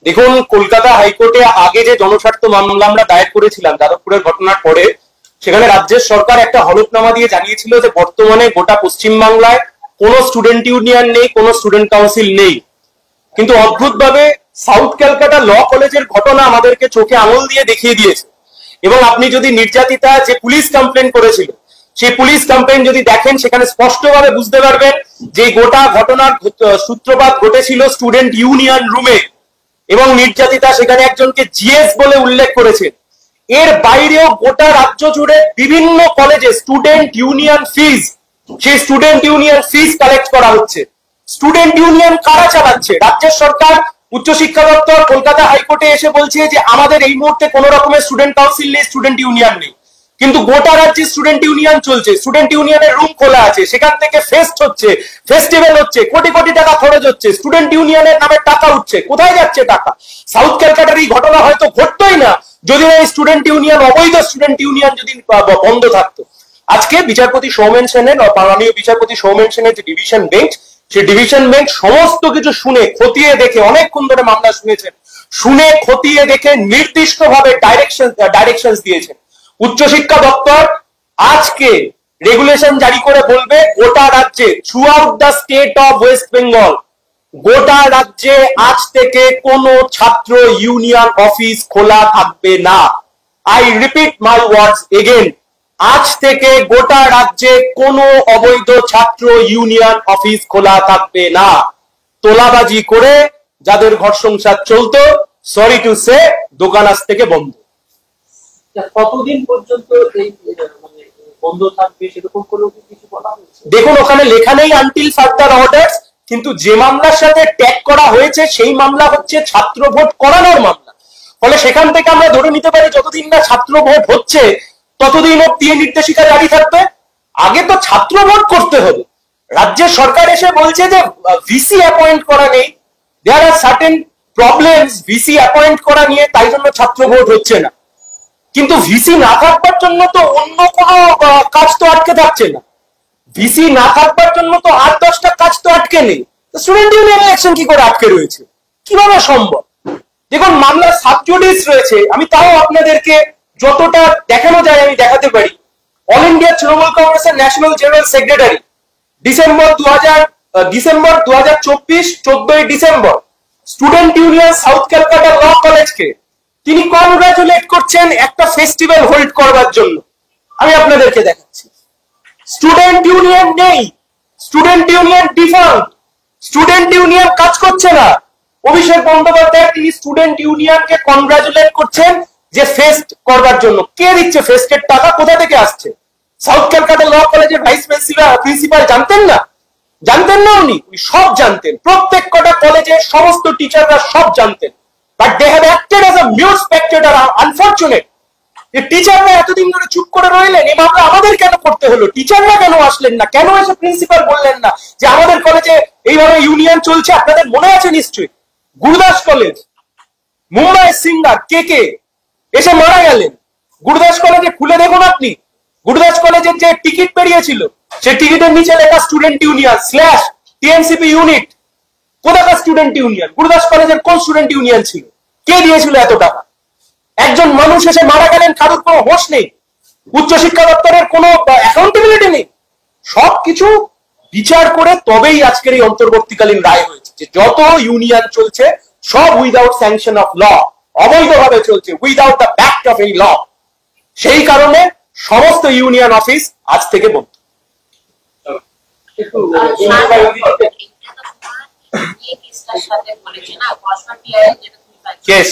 দেখুন, কলকাতা হাইকোর্টে আগে যে জনস্বার্থ মামলা আমরা দায়ের করেছিলাম যাদবপুরের ঘটনার পরে, সেখানে রাজ্যের সরকার একটা হলফনামা দিয়ে জানিয়েছিল যে বর্তমানে গোটা পশ্চিমবাংলায় কোনো স্টুডেন্ট ইউনিয়ন নেই, কোনো স্টুডেন্ট কাউন্সিল নেই। কিন্তু অদ্ভুতভাবে সাউথ ক্যালকাটা ল কলেজের ঘটনা আমাদেরকে চোখে আঙুল দিয়ে দেখিয়ে দিয়েছে। এবং আপনি যদি নির্যাতিতা যে পুলিশ কমপ্লেন করেছিল সেই পুলিশ কমপ্লেন যদি দেখেন, সেখানে স্পষ্টভাবে বুঝতে পারবেন যে গোটা ঘটনার সূত্রপাত ঘটেছিল স্টুডেন্ট ইউনিয়ন রুমে, এবং নির্যাতিতা সেখানে একজনকে জিএস বলে উল্লেখ করেছেন। এর বাইরেও গোটা রাজ্য জুড়ে বিভিন্ন কলেজে স্টুডেন্ট ইউনিয়ন ফিজ, সেই স্টুডেন্ট ইউনিয়ন ফিজ কালেক্ট করা হচ্ছে। স্টুডেন্ট ইউনিয়ন কারা চালাচ্ছে? রাজ্যের সরকার, উচ্চশিক্ষা দপ্তর কলকাতা হাইকোর্টে এসে বলছে যে আমাদের এই মুহূর্তে কোন রকমের স্টুডেন্ট কাউন্সিল নেই, স্টুডেন্ট ইউনিয়ন নেই। কিন্তু গোটা রাজ্যে স্টুডেন্ট ইউনিয়ন চলছে, স্টুডেন্ট ইউনিয়নের রুম খোলা আছে, সেখান থেকে ফেস্ট হচ্ছে, ফেস্টিভ্যাল হচ্ছে, কোটি কোটি টাকা খরচ হচ্ছে, স্টুডেন্ট ইউনিয়নের নামে টাকা উঠছে। কোথায় যাচ্ছে টাকা? সাউথ ক্যালকাটার এই ঘটনা হয়তো ঘটতোই না যদি এই স্টুডেন্ট ইউনিয়ন, অবৈধ স্টুডেন্ট ইউনিয়ন যদি বন্ধ থাকতো। আজকে বিচারপতি সৌমেন সেনের, মাননীয় বিচারপতি সৌমেন সেনের যে ডিভিশন বেঞ্চ, সেই ডিভিশন বেঞ্চ সমস্ত কিছু শুনে খতিয়ে দেখে, অনেকক্ষণ ধরে মামলা শুনেছেন, শুনে খতিয়ে দেখে নির্দিষ্টভাবে ডাইরেকশন দিয়েছেন। উচ্চশিক্ষা দপ্তর আজকে রেগুলেশন জারি করে বলবে গোটা রাজ্যে, through out the state of West Bengal, গোটা রাজ্যে আজ থেকে কোনো ছাত্র ইউনিয়ন অফিস খোলা থাকবে না। I repeat my words again, আজ থেকে গোটা রাজ্যে কোনো অবৈধ ছাত্র ইউনিয়ন অফিস খোলা থাকবে না। তোলাবাজি করে যাদের ঘর সংসার চলতো, সরি টু সে, দোকান আজ থেকে বন্ধ। কতদিন পর্যন্ত এই বন্ধ থাকবে সেরকম কোনো কিছু বলা হয়েছে? দেখুন, ওখানে লেখা নেই আনটিল ফার্দার অর্ডারস, কিন্তু যে মামলার সাথে ট্যাগ করা হয়েছে সেই মামলা হচ্ছে ছাত্র ভোট করানোর মামলা। ফলে সেখান থেকে আমরা ধরে নিতে পারি যতদিন না ছাত্র ভোট হচ্ছে ততদিন অব্দি নির্দেশিকা জারি থাকবে। আগে তো ছাত্র ভোট করতে হবে। রাজ্যের সরকার এসে বলছে যে ভিসি অ্যাপয়েন্ট করা নেই, there are certain problems VC appoint করা নিয়ে, তাই জন্য ছাত্র ভোট হচ্ছে না। কিন্তু ভিসি না থাকবার জন্য তো অন্য কোনো কাজ তো আটকে থাকছে না। ভিসি না থাকবার জন্য তো 8-10টা কাজ তো আটকে নেই। স্টুডেন্ট ইউনিয়ন ইলেকশন কি করে আটকে রয়েছে? কিভাবে সম্ভব? দেখুন, মামলা সাবজুডিস রয়েছে, আমি তাও আপনাদেরকে যতটা দেখানো যায় আমি দেখাতে পারি। অল ইন্ডিয়া তৃণমূল কংগ্রেসের ন্যাশনাল জেনারেল সেক্রেটারি ডিসেম্বর 2024, 14ই December, student union South Calcutta law কলেজকে তিনি কংগ্রাচুলেট করছেন একটা ফেস্টিভ্যাল হোল্ড করবার জন্য। আমি আপনাদেরকে দেখাচ্ছি। স্টুডেন্ট ইউনিয়ন নেই, স্টুডেন্ট ইউনিয়ন ডিফাল্ট, স্টুডেন্ট ইউনিয়ন কাজ করছে না। অভিষেক বন্দ্যোপাধ্যায় তিনি স্টুডেন্ট ইউনিয়নকে কংগ্রাচুলেট করছেন যে ফেস্ট করবার জন্য। কে দিচ্ছে ফেস্টের টাকা? কোথা থেকে আসছে? সাউথ ক্যালকাটা ল কলেজের ভাইস প্রিন্সিপাল জানতেন না? জানতেন না উনি সব জানতেন। প্রত্যেক কটা কলেজের সমস্ত টিচাররা সব জানতেন। But they have acted as a mute spectator. Unfortunate যে টিচাররা এতদিন ধরে চুপ করে রইলেন। এই মামলা আমাদের কেন করতে হলো? টিচাররা কেন আসলেন না? কেন এসে প্রিন্সিপাল বললেন না যে আমাদের কলেজে এইভাবে ইউনিয়ন চলছে? আপনাদের মনে আছে নিশ্চয়ই, গুরুদাস কলেজ, মুম্বাই সিঙ্গার কে এসে মারা গেলেন। গুরুদাস কলেজে খুলে দেখুন আপনি, গুরুদাস কলেজের যে টিকিট বেরিয়েছিল সেই টিকিটের নিচে লেখা স্টুডেন্ট ইউনিয়ন / টিএমসিপি ইউনিট। কোথাকার স্টুডেন্ট ইউনিয়ন? গুরুদাস কলেজের কোন স্টুডেন্ট ইউনিয়ন ছিল? কে দিয়েছিল এত টাকা? একজন মানুষ এসে মারা গেলেন, কারোর কোনো হোশ নেই। উচ্চশিক্ষা দপ্তরের কোনো অ্যাকাউন্টেবিলিটি নেই। সবকিছু বিচার করে তবেই আজকের এই অন্তর্বর্তীকালীন রায় হয়েছে যে যত ইউনিয়ন চলছে সব উইদাউট স্যাংশন অফ ল, অবৈধভাবে চলছে, উইদাউট দ্য ব্যাক্ট অফ এই ল। সেই কারণে সমস্ত ইউনিয়ন অফিস আজ থেকে বন্ধ। Yes.